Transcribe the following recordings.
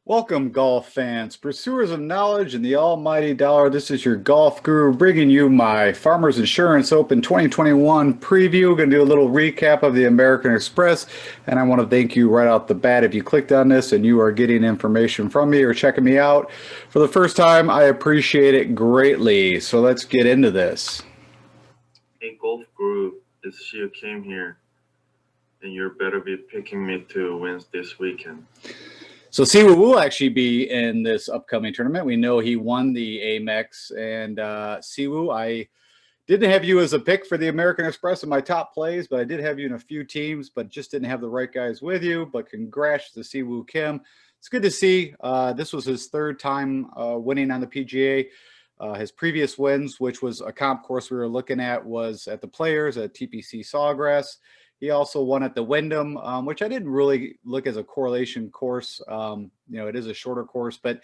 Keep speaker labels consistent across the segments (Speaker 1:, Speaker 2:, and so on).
Speaker 1: Welcome, golf fans, pursuers of knowledge and the almighty dollar. This is your golf guru bringing you my Farmers Insurance Open 2021 preview. Going to do a little recap of the American Express, and I want to thank you right out the bat. If you clicked on this and you are getting information from me or checking me out for the first time, I appreciate it greatly. So let's get into this.
Speaker 2: Hey, golf guru, it's you came here, and you better be picking me to win this weekend.
Speaker 1: So Siwoo will actually be in this upcoming tournament. We know he won the Amex, and Siwoo, I didn't have you as a pick for the American Express in my top plays, but I did have you in a few teams, but just didn't have the right guys with you. But congrats to Siwoo Kim. It's good to see. This was his third time winning on the PGA. His previous wins, which was a comp course we were looking at, was at the Players at TPC Sawgrass. He also won at the Wyndham, which I didn't really look as a correlation course. It is a shorter course. But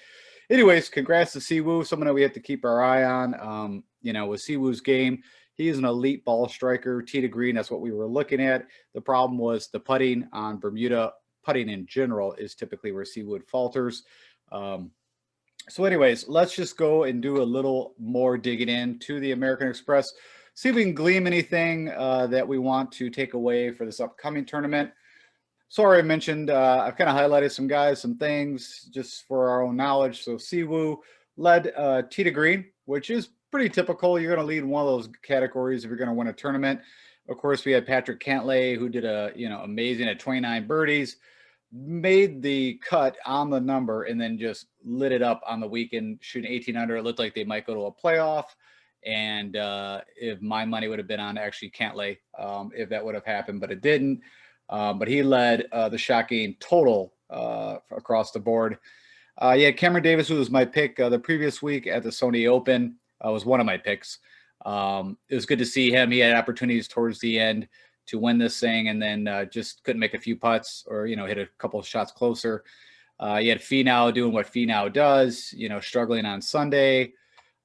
Speaker 1: anyways, congrats to Siwoo, someone that we have to keep our eye on. With Siwoo's game, he is an elite ball striker, tee to green. That's what we were looking at. The problem was the putting on Bermuda. Putting in general is typically where Siwoo falters. So anyways, let's just go and do a little more digging into the American Express. See if we can glean anything that we want to take away for this upcoming tournament. Sorry, I mentioned I've kind of highlighted some guys, some things just for our own knowledge. So Siwoo led tee to green, which is pretty typical. You're going to lead one of those categories if you're going to win a tournament. Of course, we had Patrick Cantlay, who did amazing at 29 birdies, made the cut on the number, and then just lit it up on the weekend, shooting 18 under. It looked like they might go to a playoff. And if my money would have been on actually Cantlay, if that would have happened, but it didn't. But he led the shot gain total across the board. Cameron Davis, who was my pick the previous week at the Sony Open, was one of my picks. It was good to see him. He had opportunities towards the end to win this thing, and then just couldn't make a few putts or hit a couple of shots closer. You had Finau doing what Finau does, struggling on Sunday.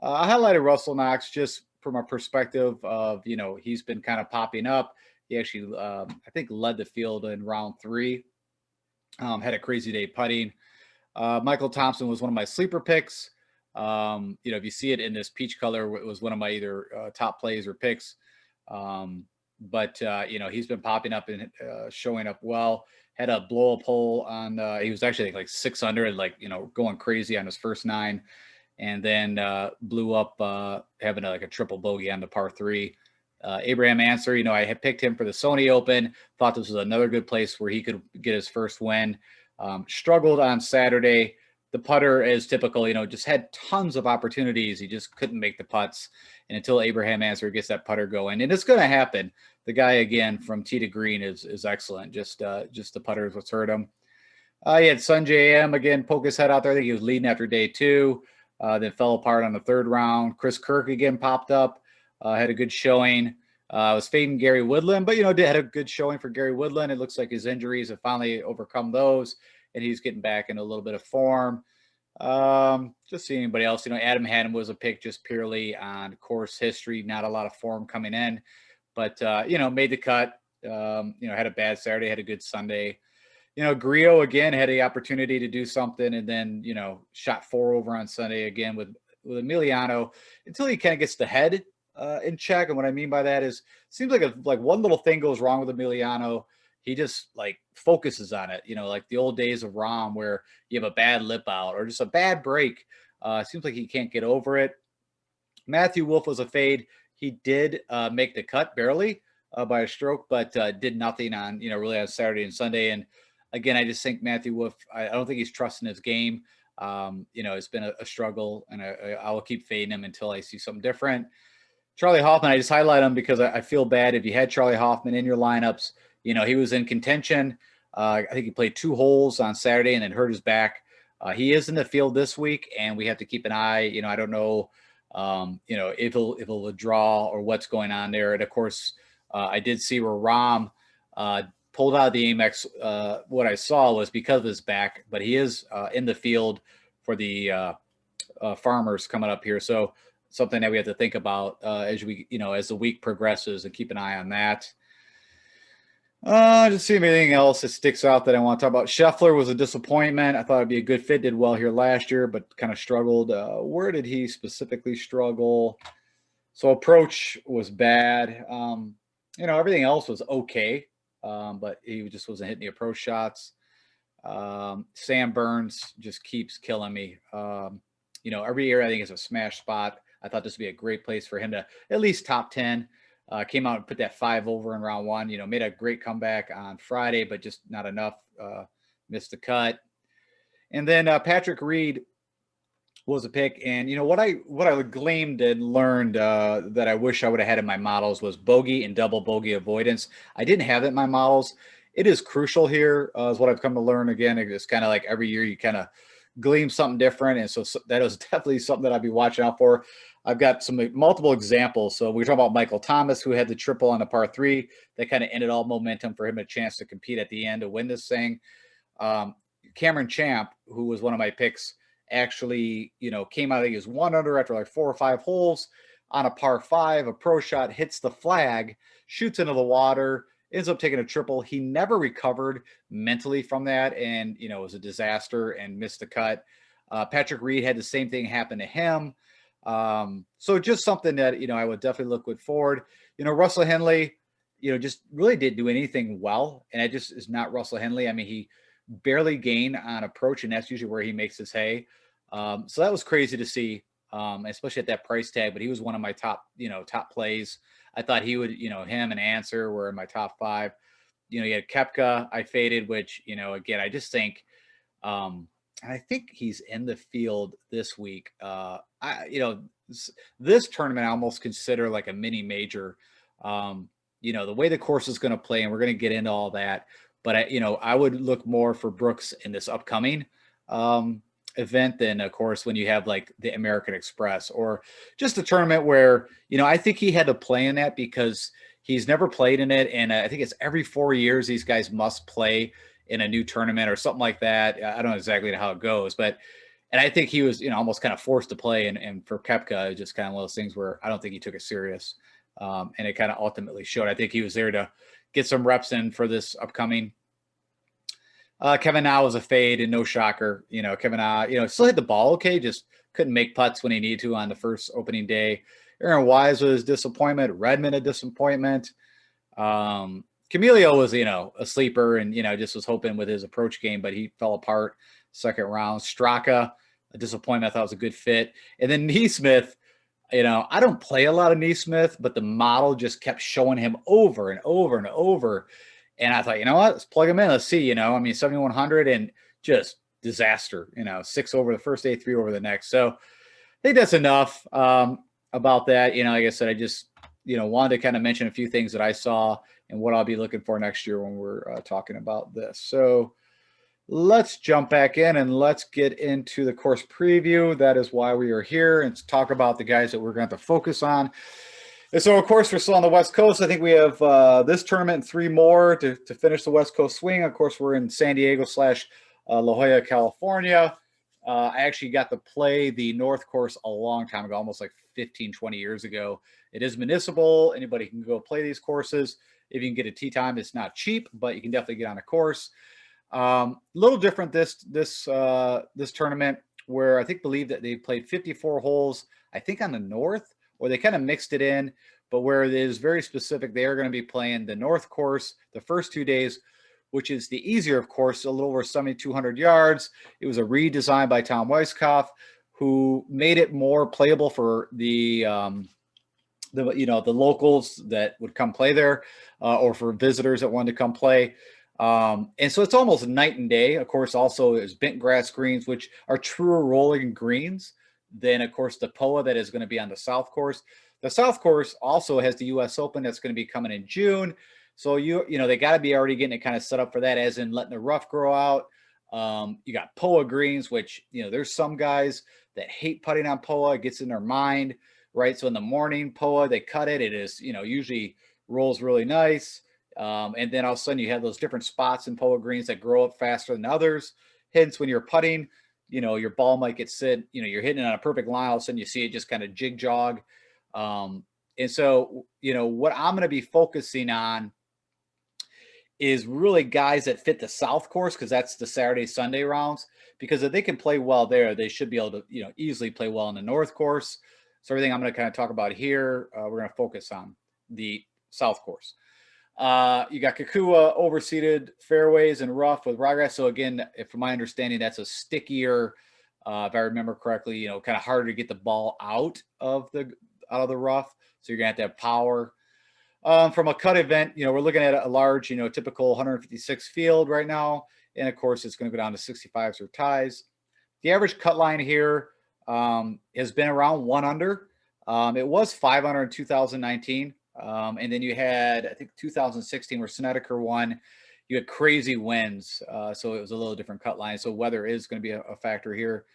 Speaker 1: I highlighted Russell Knox just from a perspective of, he's been kind of popping up. He actually, I think, led the field in round 3. Had a crazy day putting. Michael Thompson was one of my sleeper picks. If you see it in this peach color, it was one of my either top plays or picks. But he's been popping up and showing up well. Had a blow up hole on, he was actually like 6 under and going crazy on his first 9. And then blew up having a triple bogey on the par 3. Abraham Answer, I had picked him for the Sony Open. Thought this was another good place where he could get his first win. Struggled on Saturday. The putter, is typical, just had tons of opportunities. He just couldn't make the putts. And until Abraham Answer gets that putter going, and it's going to happen. The guy, again, from tee to green is excellent. Just the putter is what's hurt him. He had Sunjay M, again, poke his head out there. I think he was leading after day 2. Then fell apart on the 3rd round. Chris Kirk again popped up, had a good showing. Was fading Gary Woodland, but had a good showing for Gary Woodland. It looks like his injuries have finally overcome those, and he's getting back in a little bit of form. Just seeing anybody else. Adam Hadden was a pick just purely on course history, not a lot of form coming in, but made the cut. Had a bad Saturday, had a good Sunday. Griot again had the opportunity to do something, and then, shot 4 over on Sunday again with Emiliano until he kind of gets the head in check. And what I mean by that is, seems like one little thing goes wrong with Emiliano. He just focuses on it, like the old days of Rahm where you have a bad lip out or just a bad break. Seems like he can't get over it. Matthew Wolff was a fade. He did make the cut barely by a stroke, but did nothing on, really on Saturday and Sunday. And again, I just think Matthew Wolff, I don't think he's trusting his game. It's been a struggle, and I will keep fading him until I see something different. Charlie Hoffman, I just highlight him because I feel bad if you had Charlie Hoffman in your lineups. He was in contention. I think he played 2 holes on Saturday and then hurt his back. He is in the field this week, and we have to keep an eye. I don't know, if he'll withdraw or what's going on there. And of course, I did see where Rahm pulled out of the Amex. What I saw was because of his back, but he is in the field for the Farmers coming up here. So something that we have to think about as we, as the week progresses, and keep an eye on that. Just see if anything else that sticks out that I want to talk about. Scheffler was a disappointment. I thought it'd be a good fit. Did well here last year, but kind of struggled. Where did he specifically struggle? So approach was bad. Everything else was okay, but he just wasn't hitting the approach shots. Sam Burns just keeps killing me. Every year I think it's a smash spot. I thought this would be a great place for him to at least top 10. Came out and put that 5 over in round 1. Made a great comeback on Friday, but just not enough. Missed the cut. And then Patrick Reed was a pick. And what I gleaned and learned that I wish I would have had in my models was bogey and double bogey avoidance. I didn't have it in my models. It is crucial here, is what I've come to learn. Again, it's kind of like every year you kind of glean something different, and so that is definitely something that I'd be watching out for. I've got multiple examples. So we're talking about Michael Thomas, who had the triple on the par 3 that kind of ended all momentum for him, a chance to compete at the end to win this thing. Cameron Champ, who was one of my picks, actually came out, I think he was 1 under after like 4 or 5 holes on a par 5. A pro shot hits the flag, shoots into the water, ends up taking a triple. He never recovered mentally from that, and it was a disaster and missed the cut. Patrick Reed had the same thing happen to him. So just something that I would definitely look forward. Russell Henley, just really didn't do anything well, and it just is not Russell Henley. I mean, he barely gained on approach, and that's usually where he makes his hay. So that was crazy to see, especially at that price tag. But he was one of my top plays. I thought he would, him and Answer were in my top 5. You had Koepka, I faded, which, again, I just think, I think he's in the field this week. This tournament I almost consider like a mini major. The way the course is going to play, and we're going to get into all that. But I would look more for Brooks in this upcoming event than, of course, when you have like the American Express or just a tournament where, I think he had to play in that because he's never played in it. And I think it's every 4 years, these guys must play in a new tournament or something like that. I don't know exactly how it goes, and I think he was, almost kind of forced to play. And for Koepka, it's just kind of one of those things where I don't think he took it serious. And it kind of ultimately showed. I think he was there to get some reps in for this upcoming. Kevin Na was a fade, and no shocker. Kevin Na, still hit the ball okay, just couldn't make putts when he needed to on the first opening day. Aaron Wise was disappointment. Redmond a disappointment. Camilio was, a sleeper and, just was hoping with his approach game, but he fell apart second round. Straka, a disappointment. I thought was a good fit. And then Neesmith, I don't play a lot of Neesmith, but the model just kept showing him over and over and over. And I thought, let's plug him in. Let's see, 7,100 and just disaster, 6 over the first day, 3 over the next. So I think that's enough about that. Like I said, I just, wanted to kind of mention a few things that I saw and what I'll be looking for next year when we're talking about this. So let's jump back in and let's get into the course preview. That is why we are here, and talk about the guys that we're going to focus on. And so, of course, we're still on the West Coast. I think we have this tournament and 3 more to finish the West Coast swing. Of course, we're in San Diego / La Jolla, California. I actually got to play the North Course a long time ago, almost like 15, 20 years ago. It is municipal. Anybody can go play these courses. If you can get a tee time, it's not cheap, but you can definitely get on a course. A little different this tournament, where I believe that they played 54 holes, I think on the north, or they kind of mixed it in, but where it is very specific, they are going to be playing the North Course the first 2 days, which is the easier, of course, a little over 7,200 yards. It was a redesign by Tom Weiskopf, who made it more playable for the locals that would come play there, or for visitors that wanted to come play. And so it's almost night and day. Of course, also is bent grass greens, which are truer rolling greens than, of course, the POA that is going to be on the South Course. The South Course also has the U.S. Open that's going to be coming in June. So, they got to be already getting it kind of set up for that, as in letting the rough grow out. You got POA greens, which, there's some guys that hate putting on POA. It gets in their mind, right? So in the morning, POA, they cut it. It is, usually rolls really nice. And then all of a sudden you have those different spots in POA greens that grow up faster than others. Hence, when you're putting, your ball might get sit, you're hitting it on a perfect line, all of a sudden you see it just kind of jig jog. And so, what I'm going to be focusing on is really guys that fit the South course, because that's the Saturday, Sunday rounds. Because if they can play well there, they should be able to, easily play well in the North course. So everything I'm going to kind of talk about here, we're going to focus on the South course. You got Kakua overseeded fairways and rough with ryegrass. So again, from my understanding, that's a stickier, if I remember correctly, kind of harder to get the ball out of the rough. So you're gonna have power. From a cut event, we're looking at a large, typical 156 field right now, and of course it's going to go down to 65s or ties. The average cut line here has been around 1 under. It was 5 under in 2019. And then you had, I think, 2016 where Snedeker won. You had crazy winds, so it was a little different cut line. So weather is going to be a factor here.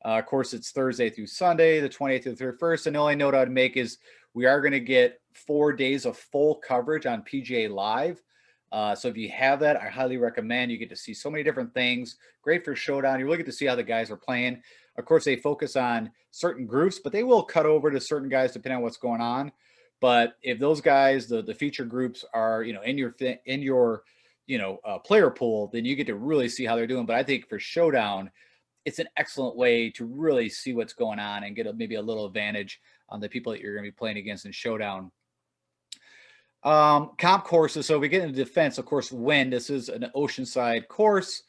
Speaker 1: Of course, it's Thursday through Sunday, the 28th to the 31st. And the only note I'd make is we are going to get 4 days of full coverage on PGA Live. So if you have that, I highly recommend. You get to see so many different things. Great for showdown. You really get to see how the guys are playing. Of course, they focus on certain groups, but they will cut over to certain guys depending on what's going on. But if those guys, the feature groups are, in your player pool, then you get to really see how they're doing. But I think for showdown, it's an excellent way to really see what's going on and get maybe a little advantage on the people that you're going to be playing against in showdown. Comp courses. So we get into defense, of course, wind. This is an oceanside course.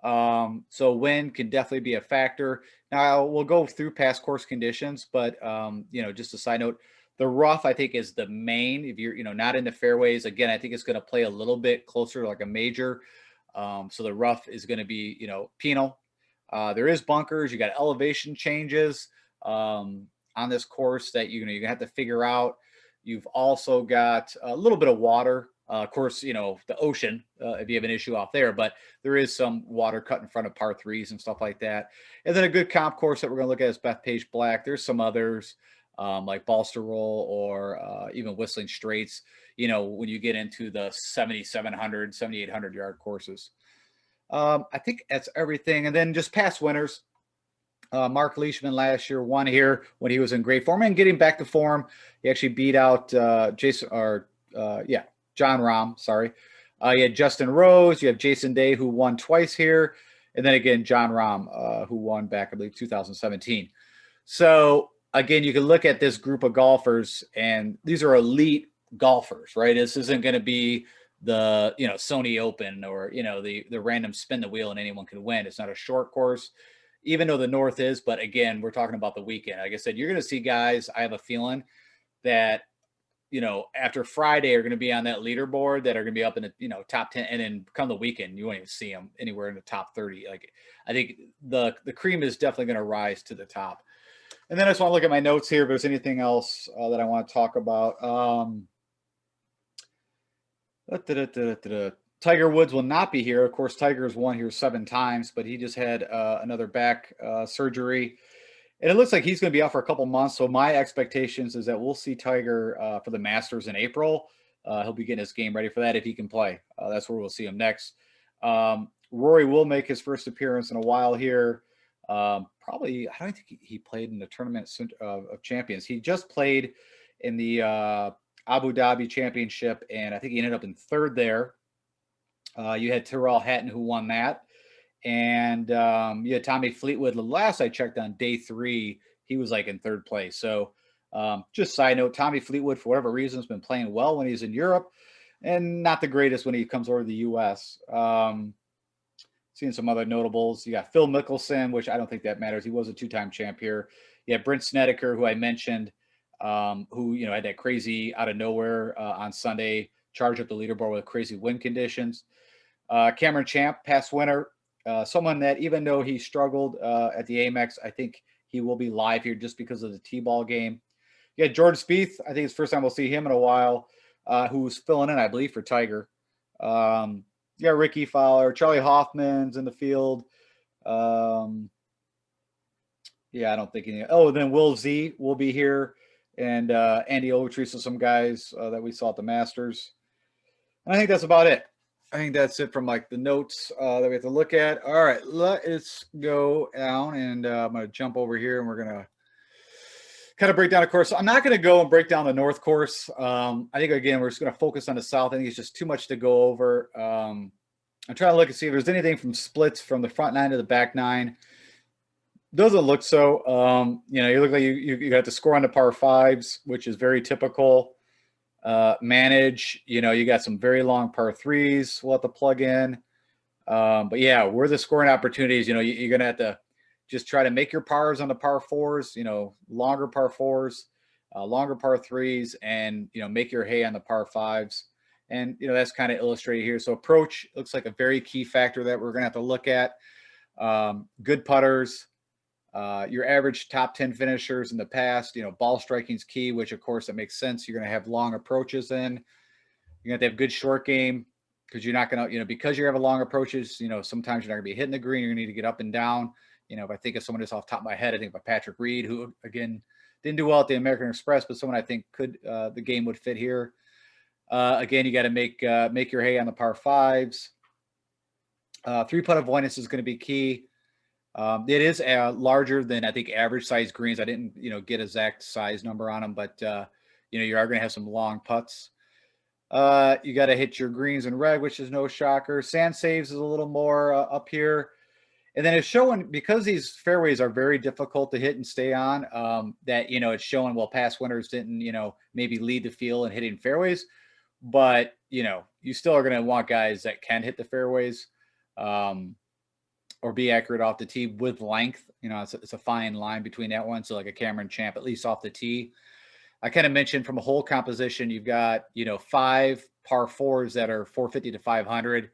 Speaker 1: So wind can definitely be a factor. Now we'll go through past course conditions, but just a side note, the rough, I think, is the main. If you're, not into fairways, again, I think it's going to play a little bit closer like a major. So the rough is going to be, penal. There is bunkers. You got elevation changes on this course that you're going to have to figure out. You've also got a little bit of water. Of course, the ocean, if you have an issue off there, but there is some water cut in front of par threes and stuff like that. And then a good comp course that we're going to look at is Bethpage Black. There's some others. Like Balster Roll or even Whistling Straits, when you get into the 7,700, 7,800 yard courses. I think that's everything. And then just past winners. Mark Leishman last year won here when he was in great form and getting back to form. He actually beat out John Rahm. Sorry. You had Justin Rose. You have Jason Day, who won twice here. And then again, John Rahm, who won back, I believe, 2017. So, again, you can look at this group of golfers, and these are elite golfers, right? This isn't going to be the, Sony Open or, the random spin the wheel and anyone can win. It's not a short course, even though the North is. But again, we're talking about the weekend. Like I said, you're going to see guys, I have a feeling that, after Friday are going to be on that leaderboard that are going to be up in the, top 10. And then come the weekend, you won't even see them anywhere in the top 30. Like, I think the cream is definitely going to rise to the top. And then I just want to look at my notes here if there's anything else that I want to talk about. Tiger Woods will not be here. Of course, Tiger's won here 7 times, but he just had another back surgery. And it looks like he's going to be out for a couple months. So my expectations is that we'll see Tiger for the Masters in April. He'll be getting his game ready for that if he can play. That's where we'll see him next. Rory will make his first appearance in a while here. Probably, I don't think he played in the Tournament of Champions. He just played in the Abu Dhabi Championship, and I think he ended up in 3rd there. You had Tyrrell Hatton, who won that. And you had Tommy Fleetwood. The last I checked on day 3, he was like in 3rd place. So just side note, Tommy Fleetwood, for whatever reason, has been playing well when he's in Europe and not the greatest when he comes over to the U.S. Seeing some other notables. You got Phil Mickelson, which I don't think that matters. He was a 2-time champ here. You have Brent Snedeker, who I mentioned, who, had that crazy out of nowhere on Sunday, charge up the leaderboard with crazy wind conditions. Cameron Champ, past winner. Someone that, even though he struggled at the Amex, I think he will be live here just because of the T-ball game. You had Jordan Spieth. I think it's the first time we'll see him in a while, who's filling in, I believe, for Tiger. Ricky Fowler, Charlie Hoffman's in the field. I don't think any. Oh, then Will Z will be here, and Andy Ogletree, so some guys that we saw at the Masters. And I think that's about it. I think that's it from like the notes that we have to look at. All right, let's go down, and I'm going to jump over here, and we're going to kind of break down a course. So I'm not going to go and break down the North course. I think, again, we're just going to focus on the South. I think it's just too much to go over. I'm trying to look and see if there's anything from splits from the front nine to the back nine. Doesn't look so. You look like you got the score on the par fives, which is very typical. Manage, you got some very long par threes we'll have to plug in. But yeah, where the scoring opportunities, you're going to have to just try to make your pars on the par fours, longer par fours, longer par threes, and, make your hay on the par fives. And, that's kind of illustrated here. So approach looks like a very key factor that we're going to have to look at. Good putters, your average top 10 finishers in the past, ball striking is key, which of course that makes sense. You're going to have long approaches in. You're going to have good short game because you're not going to, because you have a long approaches, sometimes you're not going to be hitting the green. You're going to need to get up and down. If I think of someone just off the top of my head, I think of Patrick Reed, who again didn't do well at the American Express, but someone I think could the game would fit here. Again, you got to make your hay on the par fives. 3-putt avoidance is going to be key. It is larger than I think average size greens. I didn't get exact size number on them, but you are going to have some long putts. You got to hit your greens and red, which is no shocker. Sand saves is a little more up here. And then it's showing, because these fairways are very difficult to hit and stay on, that, it's showing, well, past winners didn't, maybe lead the field in hitting fairways. But, you still are going to want guys that can hit the fairways or be accurate off the tee with length. It's a fine line between that one. So like a Cameron Champ, at least off the tee. I kind of mentioned from a hole composition, you've got, 5 par fours that are 450 to 500.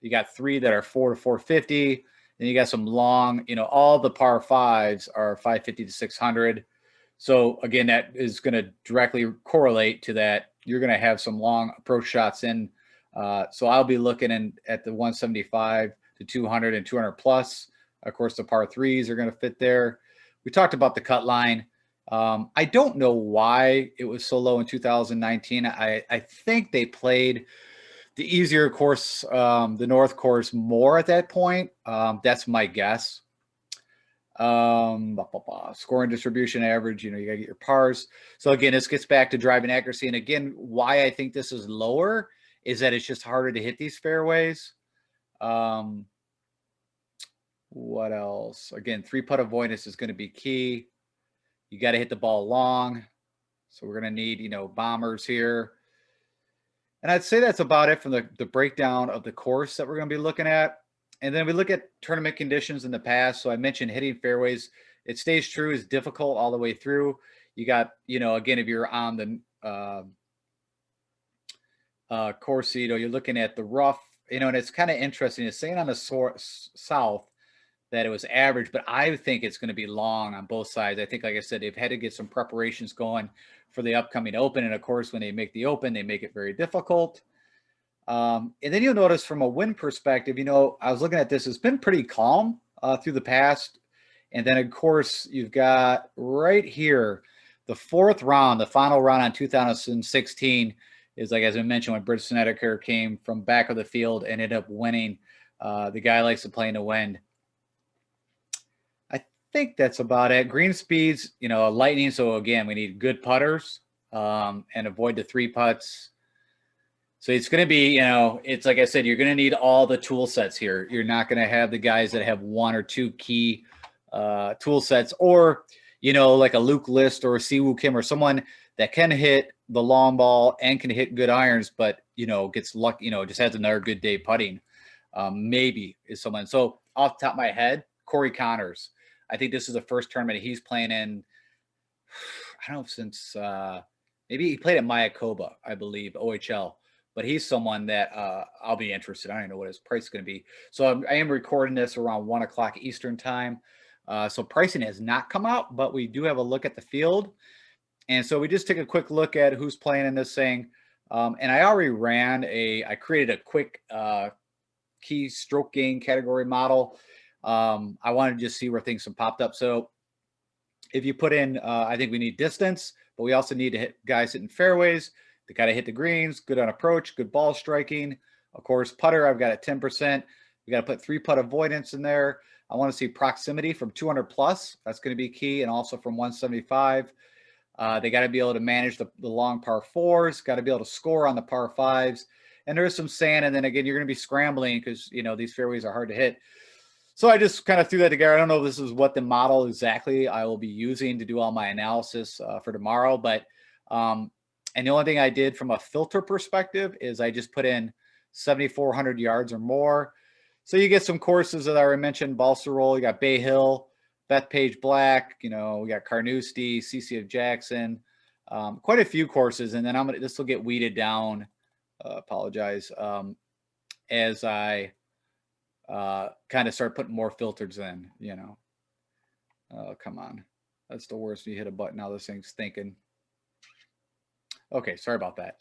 Speaker 1: You got 3 that are 4 to 450. Then you got some long, all the par fives are 550 to 600. So again, that is going to directly correlate to that. You're going to have some long approach shots in. So I'll be looking at the 175 to 200 and 200 plus. Of course, the par threes are going to fit there. We talked about the cut line. I don't know why it was so low in 2019. I think they played the easier course, the North course, more at that point. That's my guess. Scoring distribution average, you got to get your pars. So again, this gets back to driving accuracy. And again, why I think this is lower is that it's just harder to hit these fairways. What else? Again, 3-putt avoidance is going to be key. You got to hit the ball long. So we're going to need, bombers here. And I'd say that's about it from the breakdown of the course that we're going to be looking at. And then we look at tournament conditions in the past. So I mentioned hitting fairways. It stays true, is difficult all the way through. You got, again, if you're on the course, you're looking at the rough, and it's kind of interesting. It's saying on the south that it was average, but I think it's going to be long on both sides. I think, like I said, they've had to get some preparations going for the upcoming Open. And of course, when they make the Open, they make it very difficult. And then you'll notice from a wind perspective, I was looking at this, it's been pretty calm through the past. And then of course, you've got right here, the 4th round, the final round on 2016 is, like, as I mentioned, when British Snedeker came from back of the field and ended up winning. The guy likes to play in the wind. I think that's about it. Green speeds, lightning. So again, we need good putters and avoid the 3 putts. So it's going to be, it's like I said, you're going to need all the tool sets here. You're not going to have the guys that have 1 or 2 key tool sets, or, like a Luke List or a Siwoo Kim or someone that can hit the long ball and can hit good irons, but, gets lucky, just has another good day putting. Maybe is someone. So off the top of my head, Corey Connors. I think this is the first tournament he's playing in, I don't know, since maybe he played at Mayakoba, I believe, OHL. But he's someone that I'll be interested. I don't know what his price is going to be. So I am recording this around 1 o'clock Eastern time. So pricing has not come out, but we do have a look at the field. And so we just take a quick look at who's playing in this thing. And I already I created a quick key stroke gain category model. I wanted to just see where things have popped up. So if you put in, I think we need distance, but we also need to hit guys hitting fairways. They got to hit the greens, good on approach, good ball striking, Of course, putter, I've got at 10%. We got to put 3-putt avoidance in there. I want to see proximity from 200 plus. That's going to be key. And also from 175. They got to be able to manage the long par 4s, got to be able to score on the par 5s. And there's some sand. And then again, you're going to be scrambling because, these fairways are hard to hit. So I just kind of threw that together. I don't know if this is what the model exactly I will be using to do all my analysis for tomorrow. But, and the only thing I did from a filter perspective is I just put in 7,400 yards or more. So you get some courses that I already mentioned, Balsarol, you got Bay Hill, Bethpage Black, we got Carnoustie, CC of Jackson, quite a few courses. And then this will get weeded down, apologize, as I kind of start putting more filters in, Oh, come on. That's the worst. You hit a button. Now this thing's thinking. Okay, sorry about that.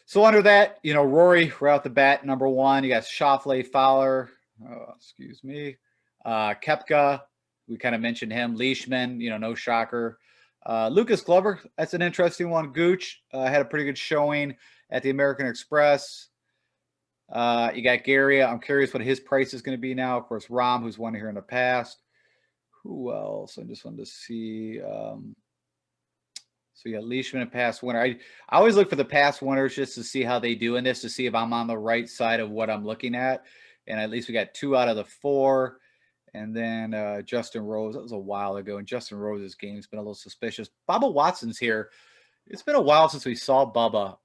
Speaker 1: So under that, Rory, right out the bat, number 1. You got Schauffele, Fowler, excuse me, Koepka. We kind of mentioned him. Leishman, no shocker. Lucas Glover, that's an interesting one. Gooch had a pretty good showing at the American Express. You got Gary. I'm curious what his price is going to be now. Of course, Rahm, who's won here in the past. Who else? I just wanted to see. So you got Leishman, a past winner. I always look for the past winners just to see how they do in this, to see if I'm on the right side of what I'm looking at. And at least we got 2 out of the 4. And then Justin Rose, that was a while ago. And Justin Rose's game's been a little suspicious. Bubba Watson's here. It's been a while since we saw Bubba.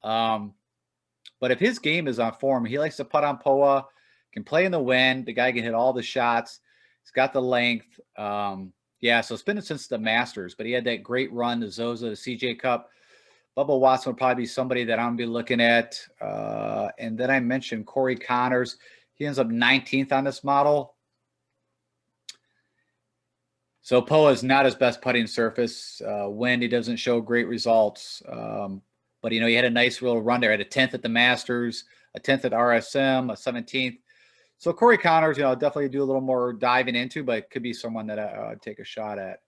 Speaker 1: But if his game is on form, he likes to putt on POA, can play in the wind. The guy can hit all the shots. He's got the length. Yeah, so it's been since the Masters, but he had that great run, the Zozo, the CJ Cup. Bubba Watson would probably be somebody that I'm going to be looking at. And then I mentioned Corey Connors. He ends up 19th on this model. So POA is not his best putting surface. Wind, he doesn't show great results. But, he had a nice real run there. Had a 10th at the Masters, a 10th at RSM, a 17th. So Corey Connors, I'll definitely do a little more diving into, but it could be someone that I'd take a shot at.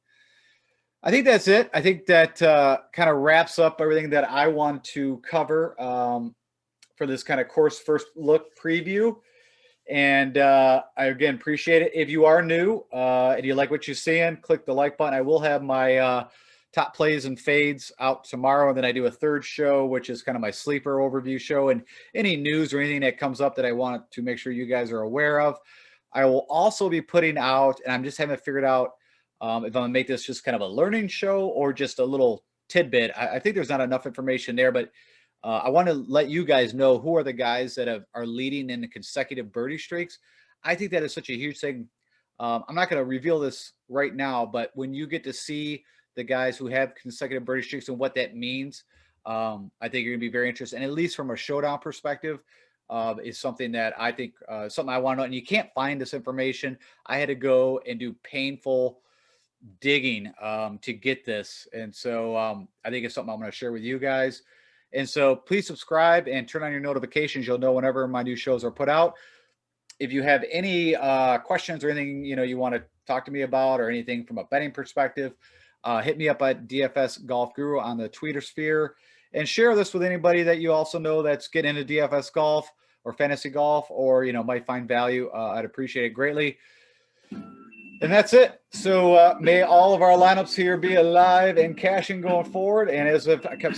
Speaker 1: I think that's it. I think that kind of wraps up everything that I want to cover for this kind of course first look preview. And I, again, appreciate it. If you are new and you like what you're seeing, click the like button. I will have my top plays and fades out tomorrow. And then I do a third show, which is kind of my sleeper overview show, and any news or anything that comes up that I want to make sure you guys are aware of. I will also be putting out, and I'm just haven't figured out if I'm going to make this just kind of a learning show or just a little tidbit. I think there's not enough information there, but I want to let you guys know who are the guys that are leading in the consecutive birdie streaks. I think that is such a huge thing. I'm not going to reveal this right now, but when you get to see the guys who have consecutive birdie streaks and what that means, I think you're going to be very interested. And at least from a showdown perspective, is something that I think something I want to know. And you can't find this information. I had to go and do painful digging to get this. And so I think it's something I'm going to share with you guys. And so please subscribe and turn on your notifications. You'll know whenever my new shows are put out. If you have any questions or anything, you want to talk to me about, or anything from a betting perspective, hit me up at DFS Golf Guru on the Twitter sphere, and share this with anybody that you also know that's getting into DFS golf or fantasy golf, or, might find value. I'd appreciate it greatly. And that's it. So may all of our lineups here be alive and cashing going forward. And as if I kept